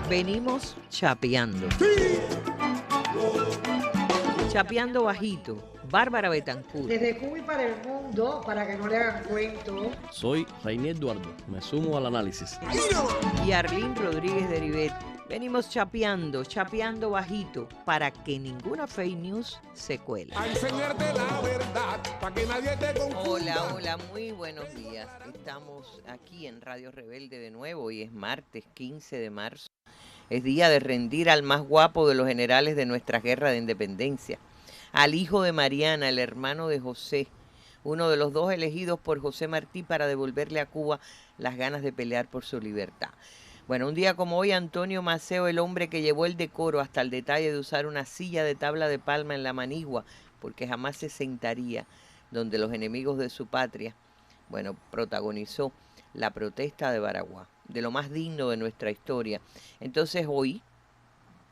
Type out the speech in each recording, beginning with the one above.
Venimos chapeando. Chapeando bajito. Bárbara Betancourt. Desde Cuba y para el mundo, para que no le hagan cuento. Soy Reinier Eduardo, me sumo al análisis. Y Arlene Rodríguez de Rivet. Venimos chapeando bajito, para que ninguna fake news se cuele. A enseñarte la verdad, para que nadie te confunda. Hola, muy buenos días. Estamos aquí en Radio Rebelde de nuevo. Hoy es martes 15 de marzo. Es día de rendir al más guapo de los generales de nuestra guerra de independencia. Al hijo de Mariana, el hermano de José, uno de los dos elegidos por José Martí para devolverle a Cuba las ganas de pelear por su libertad. Bueno, un día como hoy, Antonio Maceo, el hombre que llevó el decoro hasta el detalle de usar una silla de tabla de palma en la Manigua, porque jamás se sentaría donde los enemigos de su patria, bueno, protagonizó la protesta de Baraguá, de lo más digno de nuestra historia. Entonces hoy,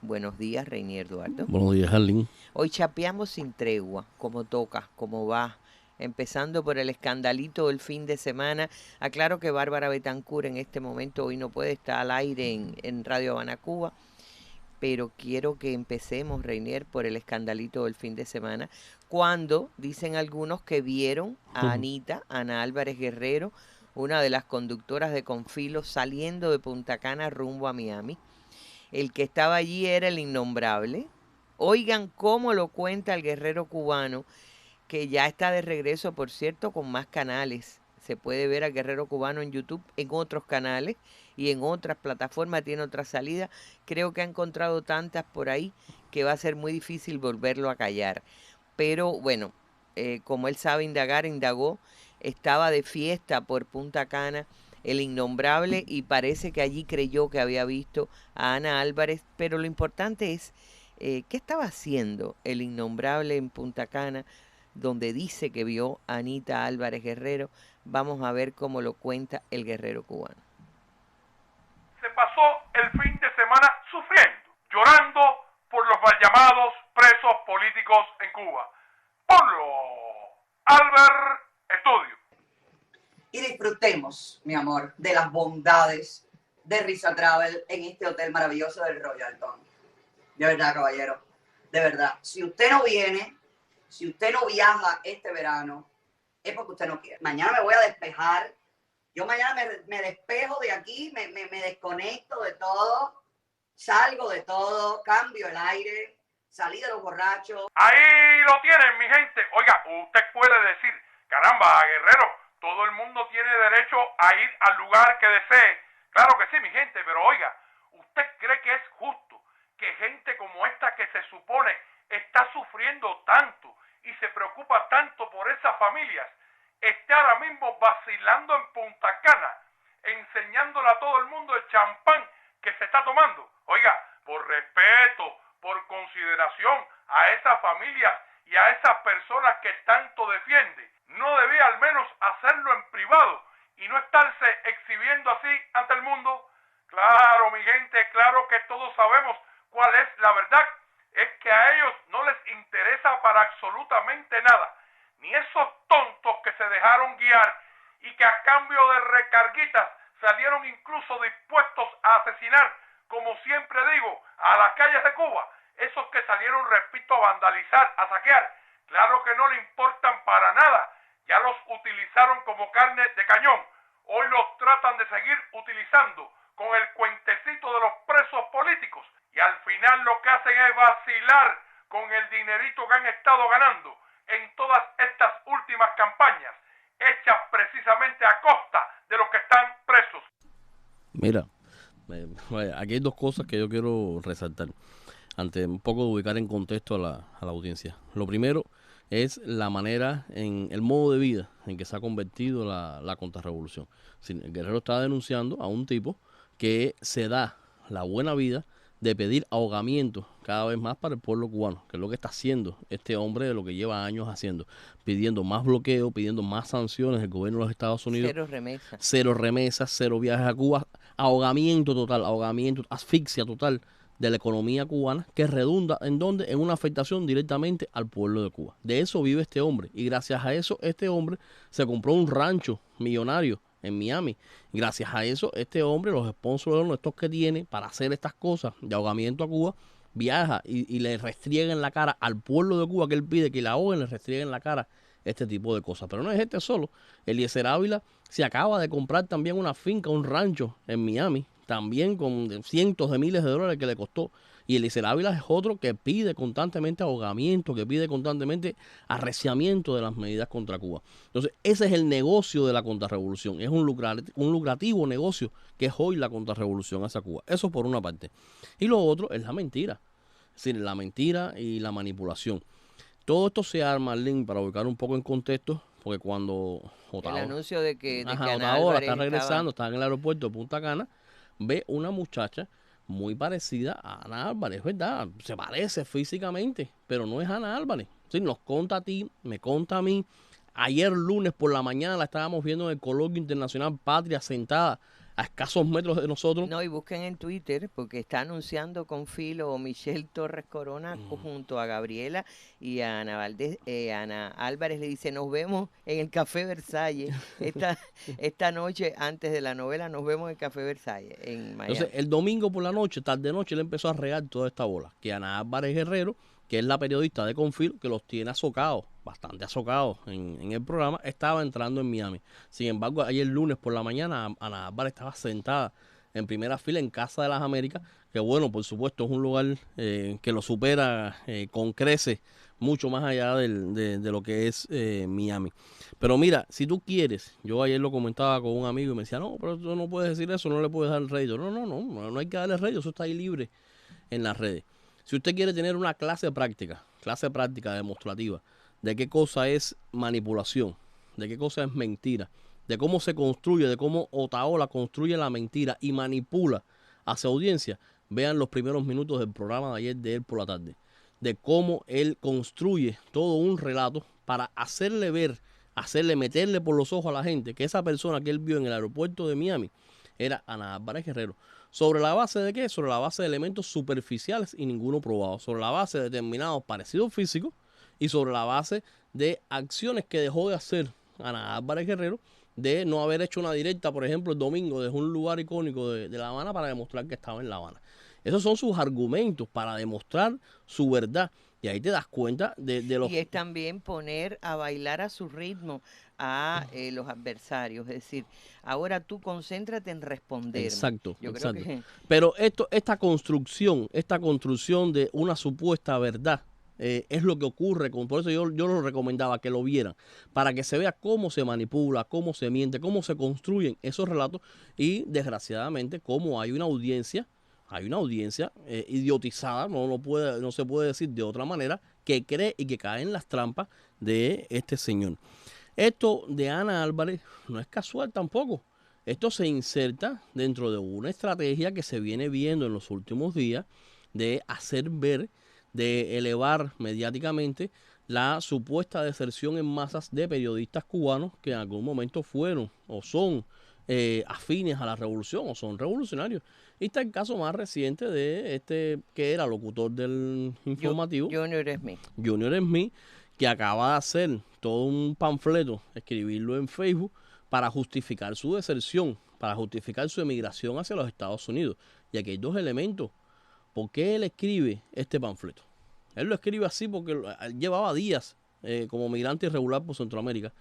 buenos días, Reinier Eduardo. Buenos días, Arlene. Hoy chapeamos sin tregua, como toca, como va. Empezando por el escandalito del fin de semana. Aclaro que Bárbara Betancourt en este momento hoy no puede estar al aire en Radio Habana, Cuba, pero quiero que empecemos, Reinier, por el escandalito del fin de semana, cuando dicen algunos que vieron a Anita, Ana Álvarez Guerrero, una de las conductoras de Confilo, saliendo de Punta Cana rumbo a Miami. El que estaba allí era el innombrable. Oigan cómo lo cuenta el guerrero cubano, que ya está de regreso, por cierto, con más canales. Se puede ver al guerrero cubano en YouTube, en otros canales y en otras plataformas, tiene otra salida. Creo que ha encontrado tantas por ahí que va a ser muy difícil volverlo a callar. Pero bueno, como él sabe indagar, indagó, estaba de fiesta por Punta Cana el innombrable y parece que allí creyó que había visto a Ana Álvarez, pero lo importante es qué estaba haciendo el innombrable en Punta Cana, donde dice que vio a Anita Álvarez Guerrero. Vamos a ver cómo lo cuenta el guerrero cubano. Se pasó el fin de semana sufriendo, llorando por los mal llamados presos políticos en Cuba. Ponlo, Albert Estudio. Y disfrutemos, mi amor, de las bondades de Risa Travel en este hotel maravilloso del Royalton. De verdad, caballero, de verdad. Si usted no viene, si usted no viaja este verano, es porque usted no quiere. Mañana me voy a despejar. Yo mañana me despejo de aquí, me desconecto de todo, salgo de todo, cambio el aire, salí de los borrachos. Ahí lo tienen, mi gente. Oiga, usted puede decir, caramba, guerrero, todo el mundo tiene derecho a ir al lugar que desee. Claro que sí, mi gente, pero oiga, ¿usted cree que es justo que gente como esta que se supone está sufriendo tanto y se preocupa tanto por esas familias, esté ahora mismo vacilando en Punta Cana, enseñándole a todo el mundo el champán que se está tomando? Oiga, por respeto, por consideración a esas familias y a esas personas que tanto defiende, ¿no debía al menos hacerlo en privado y no estarse exhibiendo así ante el mundo? Claro, mi gente, claro que todos sabemos cuál es la verdad. Es que a ellos no les interesa para absolutamente nada, ni esos tontos que se dejaron guiar y que a cambio de recarguitas salieron incluso dispuestos a asesinar, como siempre digo, a las calles de Cuba. Esos que salieron, repito, a vandalizar, a saquear, claro que no le importan para nada. Ya los utilizaron como carne de cañón. Hoy los tratan de seguir utilizando con el cuentecito de los presos políticos. Y al final lo que hacen es vacilar con el dinerito que han estado ganando en todas estas últimas campañas, hechas precisamente a costa de los que están presos. Mira, aquí hay dos cosas que yo quiero resaltar, antes un poco de ubicar en contexto a la audiencia. Lo primero es la manera, en el modo de vida en que se ha convertido la contrarrevolución. El guerrero está denunciando a un tipo que se da la buena vida de pedir ahogamiento cada vez más para el pueblo cubano, que es lo que está haciendo este hombre, de lo que lleva años haciendo, pidiendo más bloqueo, pidiendo más sanciones del gobierno de los Estados Unidos. Cero remesas, cero viajes a Cuba, ahogamiento total, asfixia total de la economía cubana, que redunda ¿en dónde? En una afectación directamente al pueblo de Cuba. De eso vive este hombre, y gracias a eso este hombre se compró un rancho millonario en Miami. Gracias a eso, este hombre, los sponsors estos que tiene para hacer estas cosas de ahogamiento a Cuba, viaja y le restriega en la cara al pueblo de Cuba que él pide que la ahoguen, le restriega en la cara este tipo de cosas. Pero no es este solo. Eliezer Ávila se acaba de comprar también una finca, un rancho en Miami, también con cientos de miles de dólares que le costó. Y Eliezer Ávila es otro que pide constantemente ahogamiento, que pide constantemente arreciamiento de las medidas contra Cuba. Entonces, ese es el negocio de la contrarrevolución. Es un lucrativo negocio que es hoy la contrarrevolución hacia Cuba. Eso por una parte. Y lo otro es la mentira. Es decir, la mentira y la manipulación. Todo esto se arma, Link, para ubicar un poco en contexto, porque cuando el anuncio de que Ana Álvarez está regresando, está en el aeropuerto de Punta Cana, ve una muchacha muy parecida a Ana Álvarez, ¿verdad? Se parece físicamente, pero no es Ana Álvarez. Sí, nos conta a ti, me conta a mí. Ayer lunes por la mañana la estábamos viendo en el Coloquio Internacional Patria, sentada a escasos metros de nosotros. No, y busquen en Twitter, porque está anunciando con Filo Michelle Torres Corona junto a Gabriela y a Ana Valdés. Ana Álvarez le dice, nos vemos en el Café Versalles. Esta noche, antes de la novela, nos vemos en el Café Versalles, en Miami. Entonces, el domingo por la noche, tarde noche, le empezó a regar toda esta bola. Que Ana Álvarez Guerrero, que es la periodista de Confilo, que los tiene azocados, bastante azocados en el programa, estaba entrando en Miami. Sin embargo, ayer lunes por la mañana, Ana Álvarez estaba sentada en primera fila en Casa de las Américas, que bueno, por supuesto, es un lugar que lo supera con creces mucho más allá de lo que es Miami. Pero mira, si tú quieres, yo ayer lo comentaba con un amigo y me decía, no, pero tú no puedes decir eso, no le puedes dar el rédito. No hay que darle rédito, eso está ahí libre en las redes. Si usted quiere tener una clase práctica demostrativa, de qué cosa es manipulación, de qué cosa es mentira, de cómo se construye, de cómo Otaola construye la mentira y manipula a su audiencia, vean los primeros minutos del programa de ayer de él por la tarde, de cómo él construye todo un relato para hacerle ver, meterle por los ojos a la gente que esa persona que él vio en el aeropuerto de Miami era Ana Álvarez Guerrero. ¿Sobre la base de qué? Sobre la base de elementos superficiales y ninguno probado. Sobre la base de determinados parecidos físicos y sobre la base de acciones que dejó de hacer Ana Álvarez Guerrero, de no haber hecho una directa, por ejemplo, el domingo desde un lugar icónico de La Habana para demostrar que estaba en La Habana. Esos son sus argumentos para demostrar su verdad. Y ahí te das cuenta de los... Y es también poner a bailar a su ritmo a los adversarios. Es decir, ahora tú concéntrate en responder. Exacto. Creo que... Pero esta construcción de una supuesta verdad, es lo que ocurre. Por eso yo lo recomendaba que lo vieran, para que se vea cómo se manipula, cómo se miente, cómo se construyen esos relatos y desgraciadamente cómo hay una audiencia idiotizada, no se puede decir de otra manera, que cree y que cae en las trampas de este señor. Esto de Ana Álvarez no es casual tampoco. Esto se inserta dentro de una estrategia que se viene viendo en los últimos días de hacer ver, de elevar mediáticamente la supuesta deserción en masas de periodistas cubanos que en algún momento fueron o son afines a la revolución o son revolucionarios. Y está el caso más reciente de este que era locutor del informativo, Junior Smith. Junior Smith, que acaba de hacer todo un panfleto, escribirlo en Facebook, para justificar su deserción, para justificar su emigración hacia los Estados Unidos. Y aquí hay dos elementos. ¿Por qué él escribe este panfleto? Él lo escribe así porque él llevaba días como migrante irregular por Centroamérica.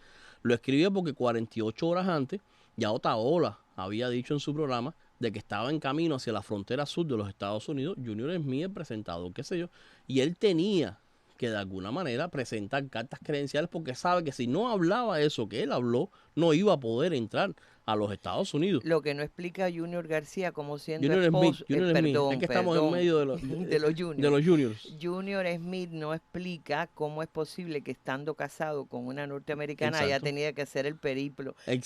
Lo escribe porque 48 horas antes ya Otaola había dicho en su programa de que estaba en camino hacia la frontera sur de los Estados Unidos, Junior Smith, el presentador, qué sé yo, y él tenía que de alguna manera presentar cartas credenciales porque sabe que si no hablaba eso que él habló, no iba a poder entrar a los Estados Unidos. Lo que no explica Junior García como siendo Junior esposo, Smith, es que estamos en medio de los juniors. Junior Smith no explica cómo es posible que estando casado con una norteamericana haya tenido que hacer el periplo de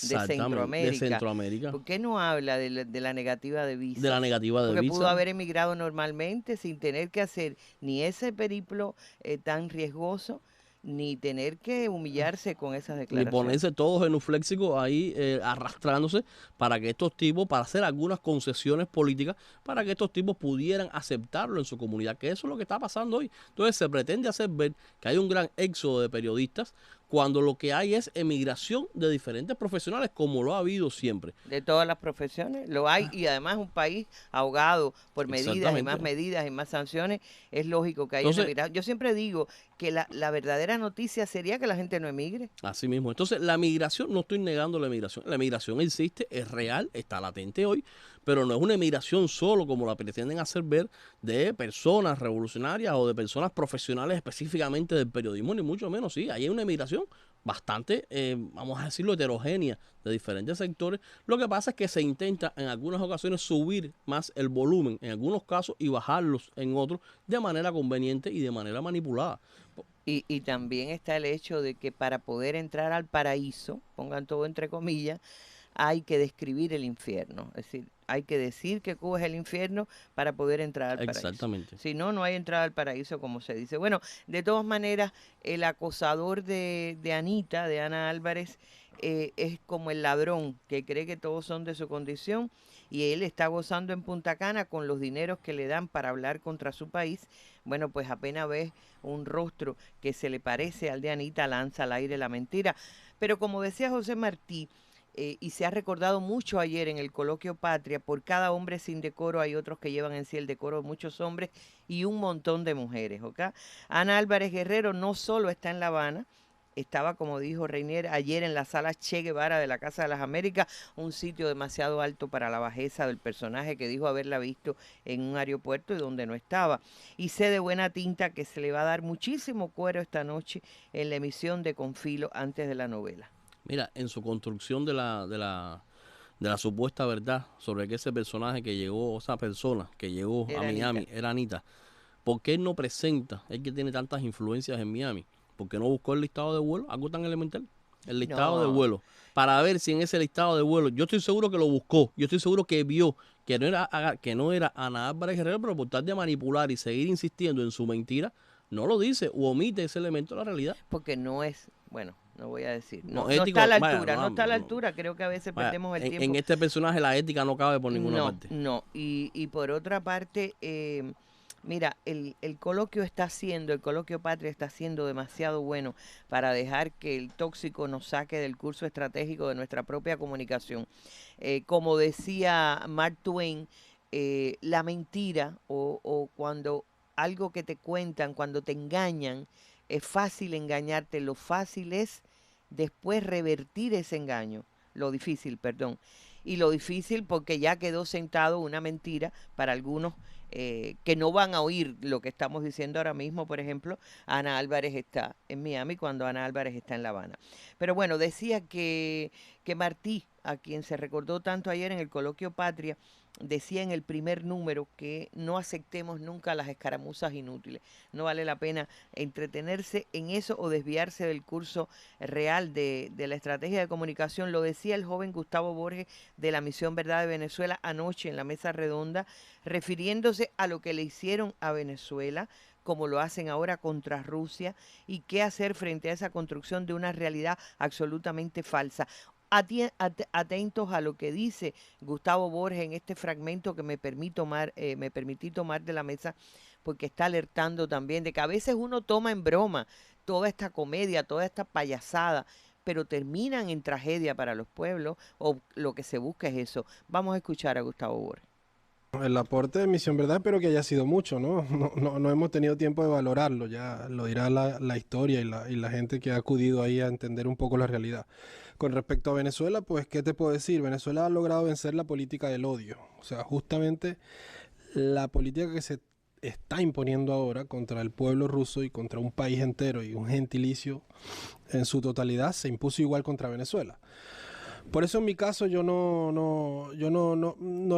Centroamérica. ¿Por qué no habla de la negativa de visa? De la negativa de visa. Porque pudo haber emigrado normalmente sin tener que hacer ni ese periplo tan riesgoso, ni tener que humillarse con esas declaraciones. Ni ponerse todos genuflexicos ahí arrastrándose para que estos tipos, para hacer algunas concesiones políticas, para que estos tipos pudieran aceptarlo en su comunidad, que eso es lo que está pasando hoy. Entonces se pretende hacer ver que hay un gran éxodo de periodistas cuando lo que hay es emigración de diferentes profesionales, como lo ha habido siempre. De todas las profesiones, lo hay, y además un país ahogado por medidas y más sanciones, es lógico que haya una migración. Yo siempre digo que la verdadera noticia sería que la gente no emigre. Así mismo. Entonces, la migración, no estoy negando la migración existe, es real, está latente hoy, pero no es una emigración solo como la pretenden hacer ver de personas revolucionarias o de personas profesionales específicamente del periodismo, ni mucho menos. Sí, hay una emigración bastante, vamos a decirlo, heterogénea de diferentes sectores. Lo que pasa es que se intenta en algunas ocasiones subir más el volumen en algunos casos y bajarlos en otros de manera conveniente y de manera manipulada. Y también está el hecho de que para poder entrar al paraíso, pongan todo entre comillas, hay que describir el infierno. Es decir, hay que decir que Cuba es el infierno para poder entrar al paraíso. Exactamente. Si no, no hay entrada al paraíso, como se dice. Bueno, de todas maneras, el acosador de Anita, de Ana Álvarez, es como el ladrón que cree que todos son de su condición, y él está gozando en Punta Cana con los dineros que le dan para hablar contra su país. Bueno, pues apenas ves un rostro que se le parece al de Anita, lanza al aire la mentira. Pero como decía José Martí, y se ha recordado mucho ayer en el coloquio Patria, por cada hombre sin decoro hay otros que llevan en sí el decoro de muchos hombres y un montón de mujeres, ¿ok? Ana Álvarez Guerrero no solo está en La Habana, estaba, como dijo Reinier, ayer en la sala Che Guevara de la Casa de las Américas, un sitio demasiado alto para la bajeza del personaje que dijo haberla visto en un aeropuerto y donde no estaba. Y sé de buena tinta que se le va a dar muchísimo cuero esta noche en la emisión de Confilo antes de la novela. Mira, en su construcción de la supuesta verdad sobre que ese personaje que llegó, esa persona que llegó a Miami, era Anita, ¿por qué no presenta, él que tiene tantas influencias en Miami, por qué no buscó el listado de vuelo, algo tan elemental? El listado de vuelo, para ver si en ese listado de vuelo, yo estoy seguro que lo buscó, yo estoy seguro que vio que no era Ana Álvarez Guerrero, pero por tal de manipular y seguir insistiendo en su mentira, no lo dice o omite ese elemento de la realidad. Porque no es, bueno, no voy a decir, no está a la altura, no está a la altura, creo que a veces perdemos el tiempo. En este personaje la ética no cabe por ninguna parte. No, y por otra parte, mira, el coloquio Patria está siendo demasiado bueno para dejar que el tóxico nos saque del curso estratégico de nuestra propia comunicación. Como decía Mark Twain, la mentira o cuando algo que te cuentan, cuando te engañan, es fácil engañarte, lo fácil es después revertir ese engaño, lo difícil, perdón. Y lo difícil porque ya quedó sentado una mentira para algunos que no van a oír lo que estamos diciendo ahora mismo. Por ejemplo, Ana Álvarez está en Miami cuando Ana Álvarez está en La Habana. Pero bueno, decía que Martí, a quien se recordó tanto ayer en el coloquio Patria, decía en el primer número que no aceptemos nunca las escaramuzas inútiles. No vale la pena entretenerse en eso o desviarse del curso real de la estrategia de comunicación. Lo decía el joven Gustavo Borges de la Misión Verdad de Venezuela anoche en la mesa redonda, refiriéndose a lo que le hicieron a Venezuela, como lo hacen ahora contra Rusia, y qué hacer frente a esa construcción de una realidad absolutamente falsa. Atentos a lo que dice Gustavo Borges en este fragmento que me permití tomar de la mesa, porque está alertando también de que a veces uno toma en broma toda esta comedia, toda esta payasada, pero terminan en tragedia para los pueblos, o lo que se busca es eso. Vamos a escuchar a Gustavo Borges. El aporte de Misión Verdad espero que haya sido mucho, ¿no? No hemos tenido tiempo de valorarlo, ya lo dirá la historia y la gente que ha acudido ahí a entender un poco la realidad. Con respecto a Venezuela, pues, ¿qué te puedo decir? Venezuela ha logrado vencer la política del odio. O sea, justamente la política que se está imponiendo ahora contra el pueblo ruso y contra un país entero y un gentilicio en su totalidad se impuso igual contra Venezuela. Por eso en mi caso yo no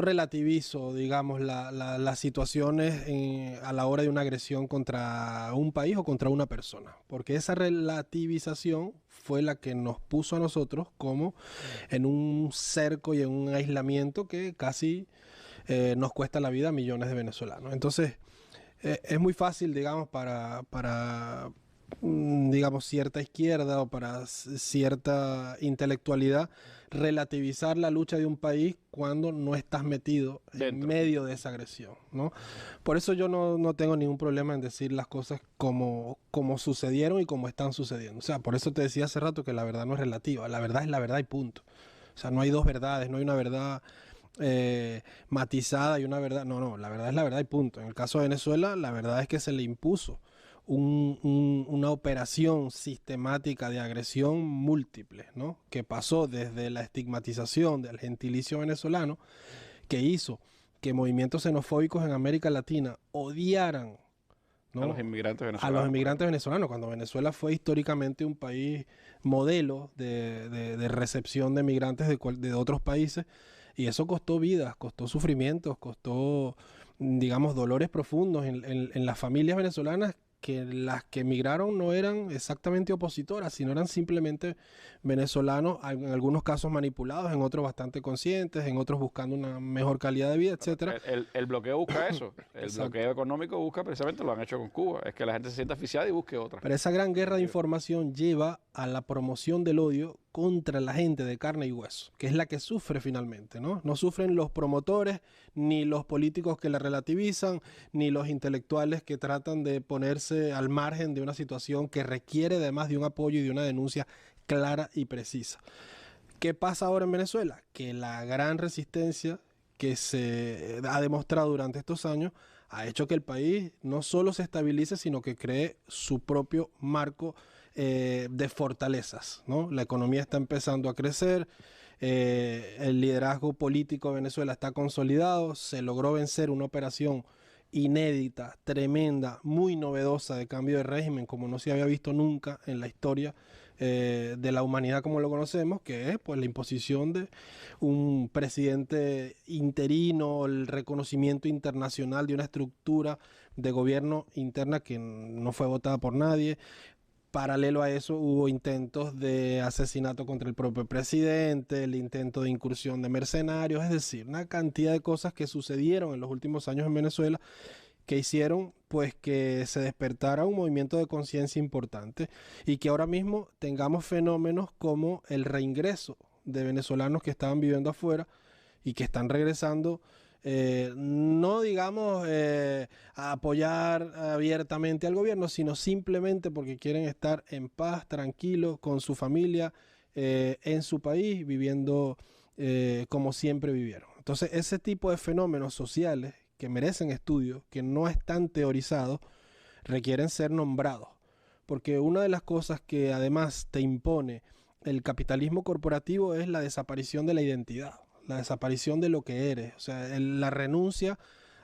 relativizo, digamos, las situaciones a la hora de una agresión contra un país o contra una persona, porque esa relativización fue la que nos puso a nosotros como en un cerco y en un aislamiento que casi nos cuesta la vida a millones de venezolanos. Entonces es muy fácil, digamos, para digamos, cierta izquierda o para cierta intelectualidad relativizar la lucha de un país cuando no estás metido en medio de esa agresión, ¿no? Por eso yo no tengo ningún problema en decir las cosas como sucedieron y como están sucediendo. O sea, por eso te decía hace rato que la verdad no es relativa, la verdad es la verdad y punto. O sea, no hay dos verdades, no hay una verdad matizada y una verdad. No, la verdad es la verdad y punto. En el caso de Venezuela, la verdad es que se le impuso una operación sistemática de agresión múltiple, ¿no? Que pasó desde la estigmatización del gentilicio venezolano, que hizo que movimientos xenofóbicos en América Latina odiaran, ¿no?, a los inmigrantes venezolanos. A los inmigrantes venezolanos, cuando Venezuela fue históricamente un país modelo de recepción de migrantes de otros países, y eso costó vidas, costó sufrimientos, costó, digamos, dolores profundos en las familias venezolanas, que las que emigraron no eran exactamente opositoras, sino eran simplemente venezolanos, en algunos casos manipulados, en otros bastante conscientes, en otros buscando una mejor calidad de vida, etcétera. El bloqueo busca eso, el bloqueo económico busca precisamente, lo han hecho con Cuba, es que la gente se sienta asfixiada y busque otra. Pero esa gran guerra de información lleva a la promoción del odio contra la gente de carne y hueso, que es la que sufre finalmente, ¿no? No sufren los promotores, ni los políticos que la relativizan, ni los intelectuales que tratan de ponerse al margen de una situación que requiere además de un apoyo y de una denuncia clara y precisa. ¿Qué pasa ahora en Venezuela? Que la gran resistencia que se ha demostrado durante estos años ha hecho que el país no solo se estabilice, sino que cree su propio marco de fortalezas, ¿no? La economía está empezando a crecer, el liderazgo político de Venezuela está consolidado, se logró vencer una operación inédita, tremenda, muy novedosa de cambio de régimen, como no se había visto nunca en la historia de la humanidad como lo conocemos, que es pues la imposición de un presidente interino, el reconocimiento internacional de una estructura de gobierno interna que no fue votada por nadie. Paralelo a eso hubo intentos de asesinato contra el propio presidente, el intento de incursión de mercenarios, es decir, una cantidad de cosas que sucedieron en los últimos años en Venezuela que hicieron pues que se despertara un movimiento de conciencia importante y que ahora mismo tengamos fenómenos como el reingreso de venezolanos que estaban viviendo afuera y que están regresando. No digamos a apoyar abiertamente al gobierno, sino simplemente porque quieren estar en paz, tranquilos, con su familia, en su país, viviendo como siempre vivieron. Entonces, ese tipo de fenómenos sociales que merecen estudio, que no están teorizados, requieren ser nombrados. Porque una de las cosas que además te impone el capitalismo corporativo es la desaparición de la identidad, la desaparición de lo que eres, o sea, la renuncia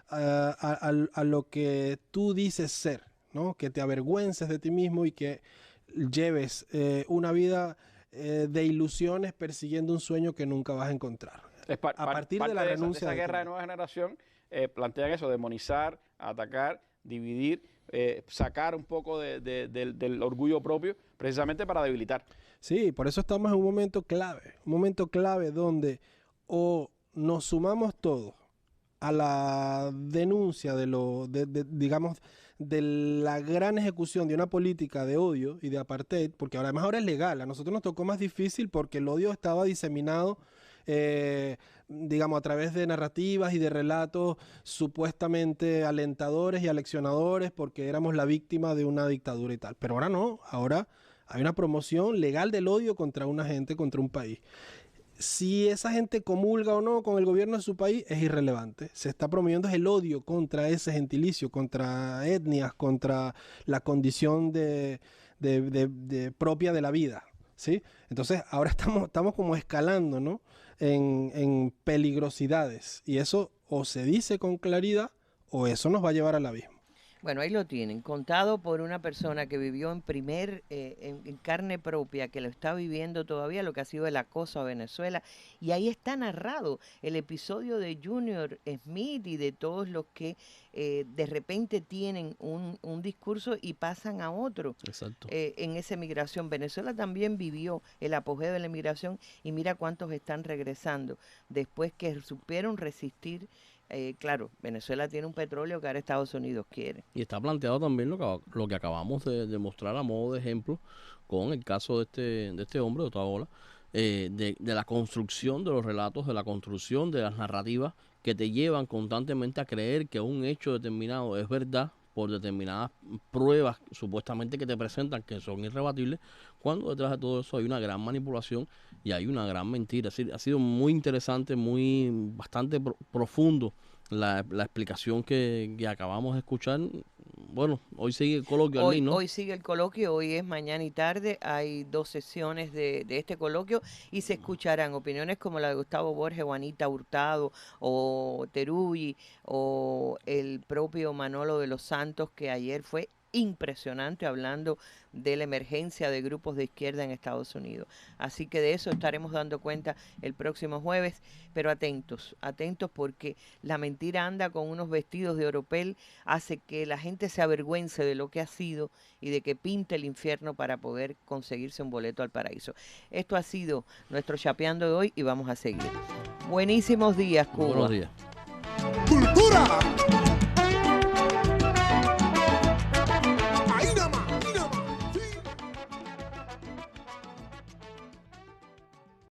a lo que tú dices ser, ¿no? Que te avergüences de ti mismo y que lleves una vida de ilusiones persiguiendo un sueño que nunca vas a encontrar. A partir de la renuncia de esa guerra de nueva generación, plantean eso, demonizar, atacar, dividir, sacar un poco del orgullo propio, precisamente para debilitar. Sí, por eso estamos en un momento clave donde o nos sumamos todos a la denuncia digamos, de la gran ejecución de una política de odio y de apartheid, porque además ahora es legal. A nosotros nos tocó más difícil porque el odio estaba diseminado, digamos, a través de narrativas y de relatos supuestamente alentadores y aleccionadores porque éramos la víctima de una dictadura y tal. Pero ahora no, ahora hay una promoción legal del odio contra una gente, contra un país. Si esa gente comulga o no con el gobierno de su país es irrelevante. Se está promoviendo el odio contra ese gentilicio, contra etnias, contra la condición propia de la vida, ¿sí? Entonces ahora estamos como escalando, ¿no?, en peligrosidades. Y eso o se dice con claridad o eso nos va a llevar al abismo. Bueno, ahí lo tienen, contado por una persona que vivió en carne propia, que lo está viviendo todavía, lo que ha sido el acoso a Venezuela. Y ahí está narrado el episodio de Junior Smith y de todos los que de repente tienen un discurso y pasan a otro. Exacto. En esa emigración. Venezuela también vivió el apogeo de la emigración y mira cuántos están regresando después que supieron resistir claro, Venezuela tiene un petróleo que ahora Estados Unidos quiere. Y está planteado también lo que acabamos de mostrar a modo de ejemplo con el caso de este hombre, de Otaola, de la construcción de los relatos, de la construcción de las narrativas que te llevan constantemente a creer que un hecho determinado es verdad por determinadas pruebas supuestamente que te presentan que son irrebatibles, cuando detrás de todo eso hay una gran manipulación y hay una gran mentira. Ha sido muy interesante, bastante profundo la explicación que acabamos de escuchar. Bueno, hoy sigue el coloquio, Arlene, ¿no? Hoy sigue el coloquio, hoy es mañana y tarde, hay 2 sesiones de este coloquio y se escucharán opiniones como la de Gustavo Borges, Juanita Hurtado o Teruggi o el propio Manolo de los Santos, que ayer fue impresionante hablando de la emergencia de grupos de izquierda en Estados Unidos. Así que de eso estaremos dando cuenta el próximo jueves, pero atentos porque la mentira anda con unos vestidos de oropel, hace que la gente se avergüence de lo que ha sido y de que pinte el infierno para poder conseguirse un boleto al paraíso. Esto ha sido nuestro Chapeando de hoy y vamos a seguir. Buenísimos días, Cuba. Buenos días. ¡Cultura!